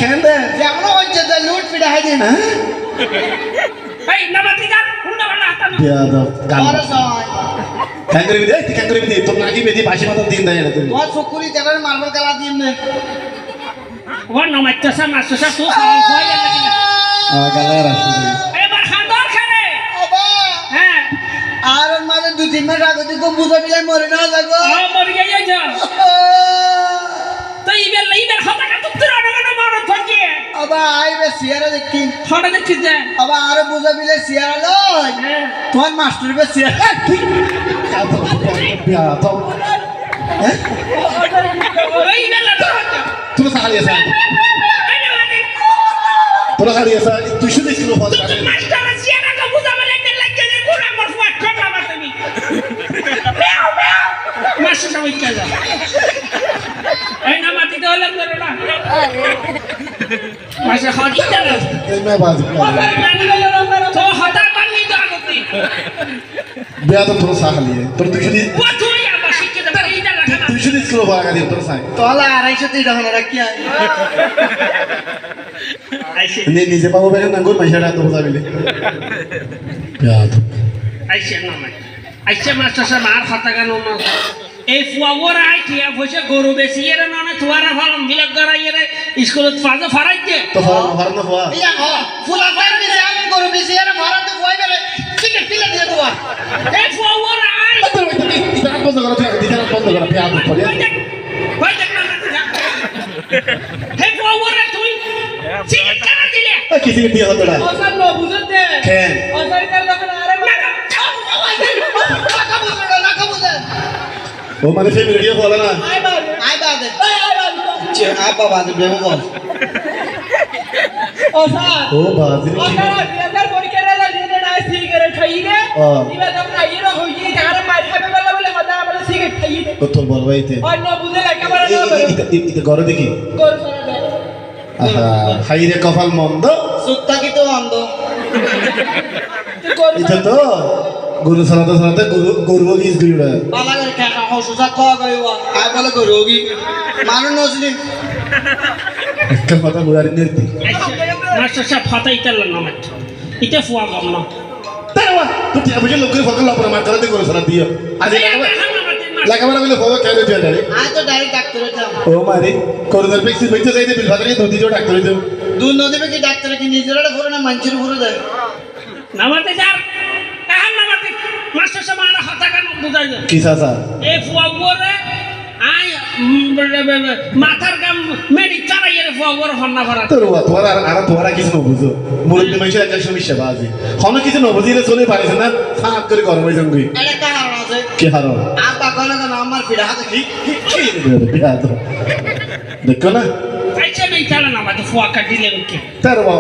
কেন দে যেমন হচ্ছে তো লুট পিটা হাই দিন এই নামাতি যা হুন্ডা বানা হাতানো বেয়াদব গাল বড় সয় কেন করবি দে তুই কেন করবি দে তোর নাকি বেদি বাসি মাথা দিন দেয় না তুই তোমার চকুরি তেলার মার্বেল কালা দিন নে ওর নামাইতে সা মাসে সা তো খাওয়া খাওয়া লাগে গালার আসলে এবার খান্দর খারে বাবা হ্যাঁ আর ওর মাঝে 2-3 মাস আগে তুই বুঝা বিলাই মরে না যাগো ও মরে গিয়েছে তো ইবের হতা কা তুই রানা মারো থাকে বাবা আইবে সিয়ারা দেখি হটা দেখছিস যে বাবা আর বুঝা বিলাই সিয়ারা লয় হ্যাঁ তোমার মাস্টার বে সিয়ারা বেয়াদব ওই বেলা তো তুই সালি আছে তোরা খালি আছে তুই শুধু স্কুল ফল করে মাস্টার সিয়ারা কা বুঝা বলে একটা লাগে যে কোন আমার ফুয়াট করলা মারতেনি মেও মেও মাস্টার সবাই কাজা এই নামাতি তো হলাম করে না মাস্টার হদি জানা এই মে বাজি তো হতা বানি তো আগতি বেয়াদব তোর সালি তোর তুই শুধু ও তুই আমার শিখে দে এই জায়গা খানা তুই শুধু স্কুল ফল করে তোর সাই তোলা 250 তুই তখন রাখি আই আইছে নিজে পাবো বেরে না গোর পয়সাটা তো বুঝাবিলে বেয়াদব আইছে না মাই আইছে মাস্টার সাহেব আর হতা গানো না এই ফুয়াওরা আইটিয়া বসে গরু বেশি এর না না তোরা ভালম বিলাক গরাই এর স্কুলত ফাজে ফারাইতে তো ফারন না ফাওয়া ইয়া হ ফুলা ফার দিছে আমি করব বেশি আর ভাড়াতে কই বেরে টিকেট পিলা দিয়ে দেবা এই ফুয়াওরা আই তোর এটা বন্ধ করো এটা বন্ধ করো বেয়াদব করে কই দেখ না হে ফুয়াওরা তুই সিগারেট খানা দিলে কিছু দিয়ে হতো না ওসান নো বুঝতে কেন ওসান কার লোক আরে না কবুদে ও মানে ফ্যামিলি দিয়ে বলে না আই বাদ আই বাদে আই বাদ চে আপা বাদে বেমো বল ওসান ও বাজি ওসান বিয়াদার পরীক্ষা রে দিনে না সিগারেট খাইলে ইবা তখন আইরো হইছি যার মার খাবে বলে বলে কথা বলে সিগারেট খাইলে ও তোর বল ভাইতে অন্য বুঝে একেবারে না এটা ঘরে দেখি কর সরা দে আহা হাইরে কপাল মন্দ সুত্তা কি তো অন্ধ কর এটা তো গুরু সানাতে গরু গিস গিড়া বালা করে কাকা হসুসা ক গইবা আই বলে গো রোগী মানু নজলি একটা কথা বুড়ারি নির্তি মাস্টার সাহেব ফাতাই তেল না মাত্র এটা ফুয়া গম না তারবা তুই বুঝে লোকের ফকল লাপরা মার করে গরু সানা দিও আজ লাগাবার বলে ফলো কেন দিও জানি আই তো ডাইরেক্ট ডাক্তারে যাও ও মারি করোনার ভ্যাকসিন বইতে যাইতে বিল ফাদারে নদী জো ডাক্তার দিও দুধ নদীবে কি ডাক্তারে কি নিজেরা ভরে না মানুষের ভরে দেয় নামাতে যার এখন নামাতে মাস্টার সাহেব আর হাতা কান বুঝাই দে কি সাসা এই ফুয়া বরে আই মাথার কাম মেডি চালাই এর ফুয়া বরে হন্না ভরা তোরা কিছু নবুঝো মুরব্বী মানুষের একটা সমস্যা বাজি হন কিছু নবুঝিলে চলে পারিস না সাপ করে গরম হয়ে যাবি এটা কারণ আছে কি হারো আপা কোন কোন আমার ফিরা হাতে কি দেখো না আইছে নেই চালা নামাতে ফুয়া কাটিলে ওকে তার